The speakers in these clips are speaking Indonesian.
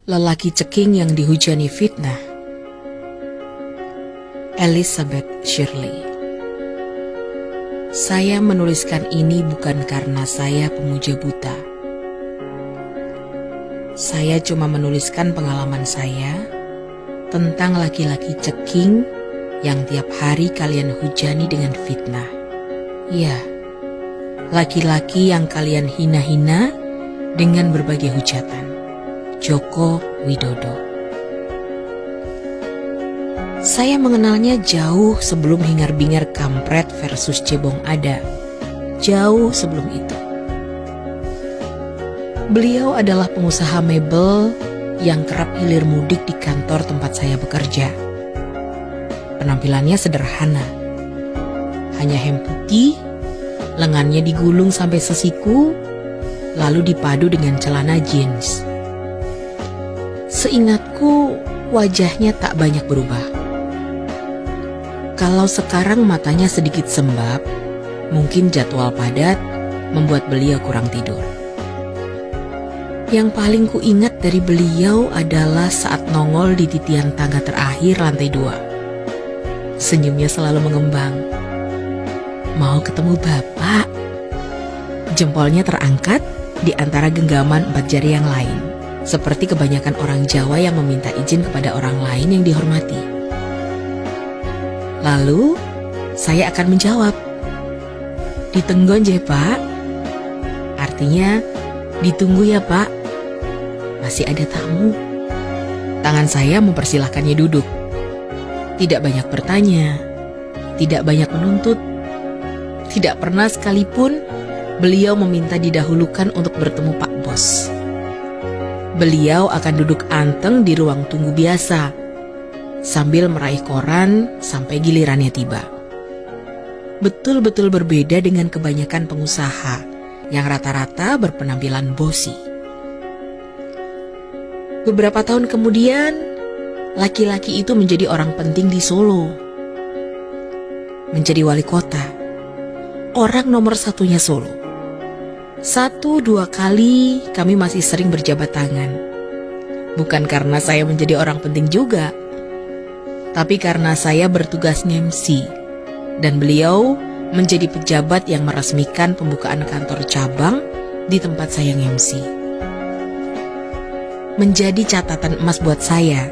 Lelaki ceking yang dihujani fitnah. Elizabeth Shirley. Saya menuliskan ini bukan karena saya pemuja buta. Saya cuma menuliskan pengalaman saya tentang laki-laki ceking yang tiap hari kalian hujani dengan fitnah. Ya, laki-laki yang kalian hina-hina dengan berbagai hujatan. Joko Widodo. Saya mengenalnya jauh sebelum hingar-bingar kampret versus cebong ada. Jauh sebelum itu. Beliau adalah pengusaha mebel yang kerap hilir mudik di kantor tempat saya bekerja. Penampilannya sederhana. Hanya hem putih, lengannya digulung sampai sesiku, lalu dipadu dengan celana jeans. Seingatku, wajahnya tak banyak berubah. Kalau sekarang matanya sedikit sembab, mungkin jadwal padat membuat beliau kurang tidur. Yang paling kuingat dari beliau adalah saat nongol di titian tangga terakhir lantai 2. Senyumnya selalu mengembang. Mau ketemu Bapak? Jempolnya terangkat di antara genggaman 4 jari yang lain. Seperti kebanyakan orang Jawa yang meminta izin kepada orang lain yang dihormati. Lalu, saya akan menjawab, "Ditenggon je Pak." Artinya, "Ditunggu ya Pak, masih ada tamu." Tangan saya mempersilahkannya duduk. Tidak banyak bertanya, tidak banyak menuntut. Tidak pernah sekalipun beliau meminta didahulukan untuk bertemu Pak Bos. Beliau akan duduk anteng di ruang tunggu biasa, sambil meraih koran sampai gilirannya tiba. Betul-betul berbeda dengan kebanyakan pengusaha yang rata-rata berpenampilan bosi. Beberapa tahun kemudian, laki-laki itu menjadi orang penting di Solo. Menjadi wali kota, orang nomor satunya Solo. 1-2 kali kami masih sering berjabat tangan. Bukan karena saya menjadi orang penting juga, tapi karena saya bertugas nge-MC dan beliau menjadi pejabat yang meresmikan pembukaan kantor cabang di tempat saya nge-MC. Menjadi catatan emas buat saya,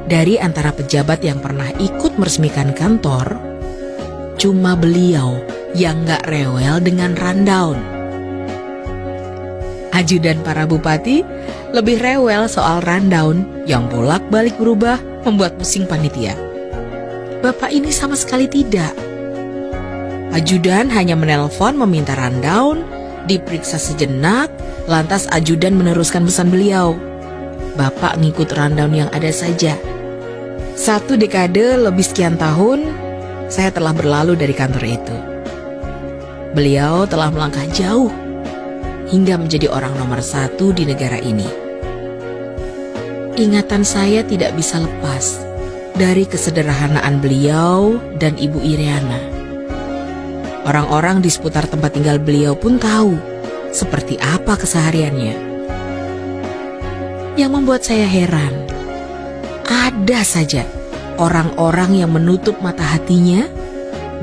dari antara pejabat yang pernah ikut meresmikan kantor, cuma beliau yang gak rewel dengan rundown. Ajudan para bupati lebih rewel soal rundown yang bolak-balik berubah membuat pusing panitia. Bapak ini sama sekali tidak. Ajudan hanya menelpon meminta rundown, diperiksa sejenak, lantas ajudan meneruskan pesan beliau. Bapak ngikut rundown yang ada saja. 1 dekade lebih sekian tahun, saya telah berlalu dari kantor itu. Beliau telah melangkah jauh hingga menjadi orang nomor 1 di negara ini. Ingatan saya tidak bisa lepas dari kesederhanaan beliau dan Ibu Iriana. Orang-orang di seputar tempat tinggal beliau pun tahu seperti apa kesehariannya. Yang membuat saya heran, ada saja orang-orang yang menutup mata hatinya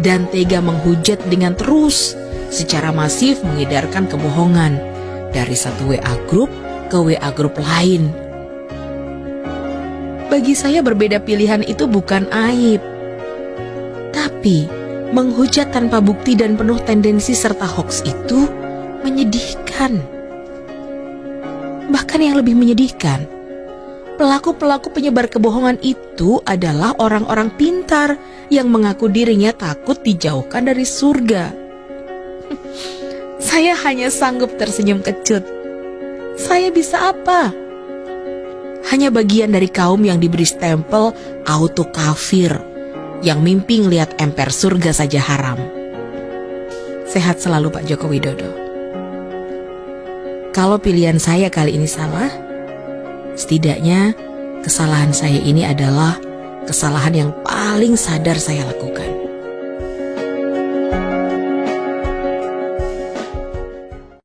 dan tega menghujat dengan terus secara masif mengedarkan kebohongan dari satu WA grup ke WA grup lain. Bagi saya berbeda pilihan itu bukan aib, tapi menghujat tanpa bukti dan penuh tendensi serta hoaks itu menyedihkan. Bahkan yang lebih menyedihkan, pelaku-pelaku penyebar kebohongan itu adalah orang-orang pintar yang mengaku dirinya takut dijauhkan dari surga. Saya hanya sanggup tersenyum kecut. Saya bisa apa? Hanya bagian dari kaum yang diberi stempel auto kafir, yang mimpi ngelihat emper surga saja haram. Sehat selalu Pak Joko Widodo. Kalau pilihan saya kali ini salah, setidaknya kesalahan saya ini adalah kesalahan yang paling sadar saya lakukan.